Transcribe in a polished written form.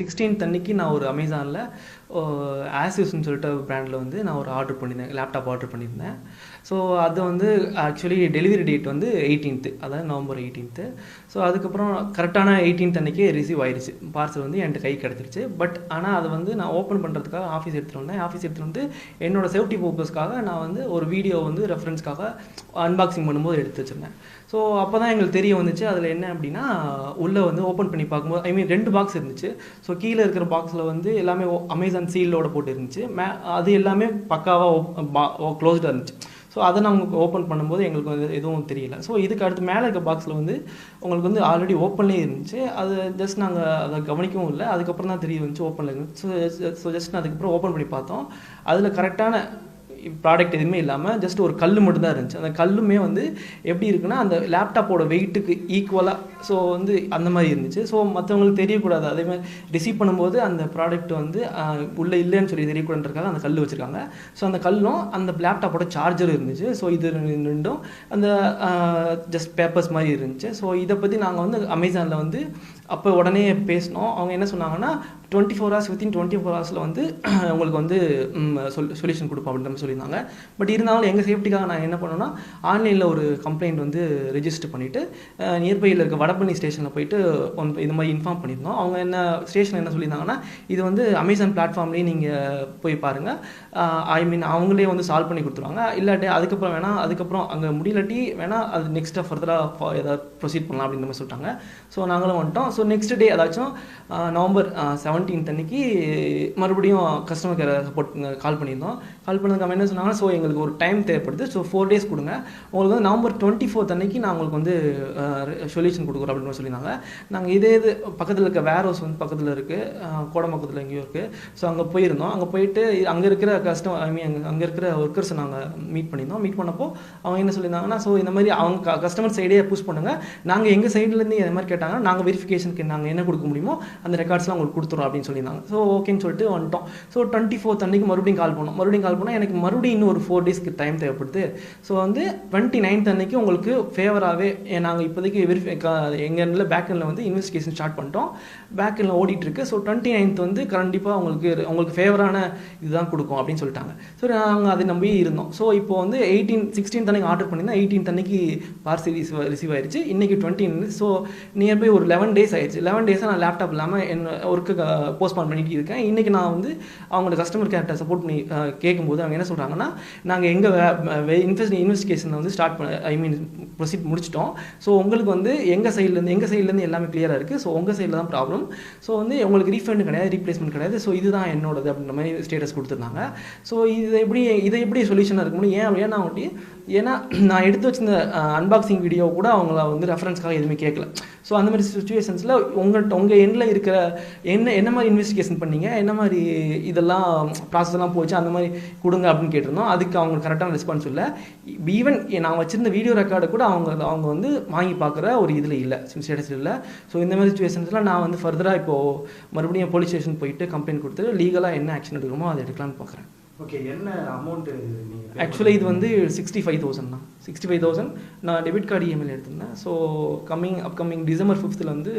16th அன்னைக்கு நான் ஒரு அமேசானில் ஆசிஸ்ன்னு சொல்லிட்டு பிராண்டில் வந்து நான் ஒரு ஆர்டர் பண்ணியிருந்தேன், லேப்டாப் ஆர்டர் பண்ணியிருந்தேன். ஸோ அது வந்து ஆக்சுவலி டெலிவரி டேட் வந்து 18th, அதாவது நவம்பர் 18th. ஸோ அதுக்கப்புறம் கரெக்டான 18th அன்னைக்கு ரிசீவ் ஆயிடுச்சு. பார்சல் வந்து என்கிட்ட கை கிடச்சிருச்சு. பட் ஆனால் அதை வந்து நான் ஓப்பன் பண்ணுறதுக்காக ஆஃபீஸ் எடுத்துகிட்டு வந்தேன். ஆஃபீஸ் எடுத்துகிட்டு வந்து என்னோடய சேஃப்டி பர்பஸ்க்காக நான் வந்து ஒரு வீடியோ வந்து ரெஃபரன்ஸ்க்காக அன்பாக்சிங் பண்ணும்போது எடுத்து வச்சுருந்தேன். ஸோ அப்போ தான் எங்களுக்கு தெரிய வந்துச்சு அதில் என்ன அப்படின்னா, உள்ளே வந்து ஓப்பன் பண்ணி பார்க்கும்போது ஐ மீன் 2 பாக்ஸ் இருந்துச்சு. ஸோ கீழே இருக்கிற பாக்ஸில் வந்து எல்லாமே அமேசான் சீலோட போட்டு இருந்துச்சு. அது எல்லாமே பக்காவாக க்ளோஸ்டாக இருந்துச்சு. ஸோ அதை நாங்கள் ஓப்பன் பண்ணும்போது எங்களுக்கு வந்து எதுவும் தெரியல. ஸோ இதுக்கு அடுத்து மேலே இருக்க பாக்ஸில் வந்து உங்களுக்கு வந்து ஆல்ரெடி ஓப்பன்லேயே இருந்துச்சு. அது ஜஸ்ட் நாங்கள் அதை கவனிக்கவும் இல்லை. அதுக்கப்புறம் தான் தெரிய வந்துச்சு ஓப்பனில் இருந்துச்சு. ஸோ ஜஸ்ட் அதுக்கப்புறம் ஓப்பன் பண்ணி பார்த்தோம். அதில் கரெக்டான ப்ராடக்ட் எதுவுமே இல்லாமல் ஜஸ்ட் ஒரு கல் மட்டும் தான் இருந்துச்சு. அந்த கல்லுமே வந்து எப்படி இருக்குன்னா, அந்த லேப்டாப்போட வெயிட்டுக்கு ஈக்குவலாக ஸோ வந்து அந்த மாதிரி இருந்துச்சு. ஸோ மற்றவங்களுக்கு தெரியக்கூடாது. அதேமாதிரி ரிசீவ் பண்ணும்போது அந்த ப்ராடக்ட் வந்து உள்ளே இல்லைன்னு சொல்லி தெரியக்கூடாதுன்றக்காக அந்த கல் வச்சுருக்காங்க. ஸோ அந்த கல்லும் அந்த லேப்டாப்போட சார்ஜரும் இருந்துச்சு. ஸோ இது ரெண்டும் அந்த ஜஸ்ட் பேப்பர்ஸ் மாதிரி இருந்துச்சு. ஸோ இதை பற்றி நாங்கள் வந்து அமேசானில் வந்து அப்போ உடனே பேசினோம். அவங்க என்ன சொன்னாங்கன்னா, 24 hours வித்தின் 24 hours வந்து உங்களுக்கு வந்து சொல்யூஷன் கொடுப்போம் அப்படின்ற மாதிரி சொல்லியிருந்தாங்க. பட் இருந்தாலும் எங்கள் சேஃப்டிக்காக நாங்கள் என்ன பண்ணோம்னா, ஆன்லைனில் ஒரு கம்ப்ளைண்ட் வந்து ரெஜிஸ்டர் பண்ணிவிட்டு நியர்பையில் இருக்க வடபழனி ஸ்டேஷனில் போயிட்டு இந்த மாதிரி இன்ஃபார்ம் பண்ணியிருந்தோம். அவங்க ஸ்டேஷனில் என்ன சொல்லியிருந்தாங்கன்னா, இது வந்து அமேசான் பிளாட்ஃபார்ம்லேயே நீங்கள் போய் பாருங்கள், ஐ மீன் அவங்களே வந்து சால்வ் பண்ணி கொடுத்துருவாங்க. இல்லாட்டி அதுக்கப்புறம் அங்கே முடியலாட்டி வேணால் அது நெக்ஸ்ட்டாக ஃபர்தராக ஏதாவது ப்ரொசீட் பண்ணலாம் அப்படின்ற மாதிரி சொல்லிட்டாங்க. ஸோ நாங்களும் வந்துட்டோம். ஸோ நெக்ஸ்ட் டே அதாச்சும் நவம்பர் 17th அன்னைக்கு மறுபடியும் கஸ்டமர் கேர் சப்போர்ட் கால் பண்ணியிருந்தோம். கால் பண்ணதுக்கு அவங்க என்ன சொன்னாங்கன்னா, ஸோ எங்களுக்கு ஒரு டைம் தேவைப்படுது, ஸோ 4 days கொடுங்க, உங்களுக்கு வந்து நவம்பர் 24th அன்னைக்கு நான் உங்களுக்கு வந்து சொல்யூஷன் கொடுக்குறோம் அப்படின்னு சொல்லியிருந்தாங்க. நாங்கள் இதே பக்கத்தில் இருக்க வேர் ஹவுஸ் வந்து பக்கத்தில் இருக்குது, கோடம்பக்கத்தில் எங்கேயும் இருக்குது. ஸோ அங்கே போயிருந்தோம். அங்கே போயிட்டு அங்கே இருக்கிற அங்கே இருக்கிற ஒர்க்கர்ஸை நாங்கள் மீட் பண்ணியிருந்தோம். மீட் பண்ணப்போ அவங்க என்ன சொல்லியிருந்தாங்கன்னா, ஸோ இந்த மாதிரி அவங்க கஸ்டமர் சைடே புஷ் பண்ணுங்கள், நாங்கள் எங்கள் சைட்லேருந்து இந்த மாதிரி கேட்டாங்கன்னா நாங்கள் வெரிஃபிகேஷனுக்கு நாங்கள் என்ன கொடுக்க முடியுமோ அந்த ரெக்கார்ட்ஸ்லாம் உங்களுக்கு கொடுத்துறோம் அப்படின்னு சொல்லியிருந்தாங்க. ஸோ ஓகேன்னு சொல்லிட்டு வந்துட்டோம். ஸோ 24th அன்னைக்கு மறுபடியும் கால் பண்ணோம். எனக்கு மறுபடியும் இன்னும் ஒரு 4 daysக்கு டைம் தேவைப்படுது. ஸோ வந்து 29th அன்னைக்கு உங்களுக்கு ஃபேவராகவே நாங்கள் இப்போதைக்கு எங்கள் எண்டில் பேக் எண்டில் வந்து இன்வெஸ்டிகேஷன் ஸ்டார்ட் பண்ணிட்டோம். பேக் எண்டில் ஓடிட்டுருக்கு. ஸோ 29th வந்து கண்டிப்பாக உங்களுக்கு ஃபேவரான இதுதான் கொடுக்கும் அப்படின்னு சொல்லிட்டாங்க. ஸோ நாங்கள் அதை நம்பி இருந்தோம். ஸோ இப்போ வந்து 16th அன்னைக்கு ஆர்டர் பண்ணியிருந்தேன். 18th அன்னைக்கு பார்சல் ரிசீவ் ஆயிடுச்சு. இன்றைக்கி 20. ஸோ நியர்பை ஒரு 11 days ஆயிடுச்சு. 11 days நான் லேப்டாப் இல்லாமல் என் ஒர்க்கு போஸ்ட்பான் பண்ணிட்டு இருக்கேன். இன்றைக்கி நான் வந்து அவங்களோட கஸ்டமர் கேர்ட்ட சப்போர்ட் பண்ணி கேட்கும்போது அவங்க என்ன சொல்கிறாங்கன்னா, நாங்கள் எங்கள் இன்வெஸ்டிகேஷனை வந்து ப்ரொசீட் முடிச்சிட்டோம். ஸோ உங்களுக்கு வந்து எங்கள் சைட்லேருந்து எல்லாமே கிளியராக இருக்குது. ஸோ உங்கள் சைடில் தான் ப்ராப்ளம். ஸோ வந்து உங்களுக்கு ரீஃபண்ட் கிடையாது, ரீப்ளேஸ்மெண்ட் கிடையாது. ஸோ இதுதான் என்னோடது அப்படின்ற மாதிரி ஸ்டேட்டஸ் கொடுத்துருந்தாங்க. ஸோ இதை எப்படி சொல்யூஷனாக இருக்க முடியும்? ஏன்னா நான் எடுத்து வச்சிருந்த அன்பாக்சிங் வீடியோ கூட அவங்கள வந்து ரெஃபரன்ஸ்க்காக எதுவுமே கேட்கல. ஸோ அந்த மாதிரி சுச்சுவேஷன்ஸில் உங்கள் எண்டில் இருக்கிற என்ன மாதிரி இன்வெஸ்டிகேஷன் பண்ணீங்க, என்ன மாதிரி இதெல்லாம் ப்ராசஸ்லாம் போச்சு, அந்த மாதிரி கொடுங்க அப்படின்னு கேட்டிருந்தோம். அதுக்கு அவங்க கரெக்டான ரெஸ்பான்ஸ் இல்லை. ஈவன் நான் வச்சிருந்த வீடியோ ரெக்கார்டை கூட அவங்க வந்து வாங்கி பார்க்குற ஒரு இதில் இல்லை, ஸ்டேட்டஸில் இல்லை. ஸோ இந்த மாதிரி சுச்சுவேஷன்ஸில் நான் வந்து ஃபர்தராக இப்போது மறுபடியும் போலீஸ் ஸ்டேஷன் போயிட்டு கம்ப்ளைண்ட் கொடுத்து லீகலாக என்ன ஆக்ஷன் எடுக்கணுமோ அதை எடுக்கலான்னு பார்க்குறேன். ஓகே, என்ன அமௌண்ட்டு ஆக்சுவலி இது வந்து 65,000 தான். 65,000 நான் டெபிட் கார்டு இஎம்ஐயில் எடுத்திருந்தேன். ஸோ அப்கமிங் December 5th வந்து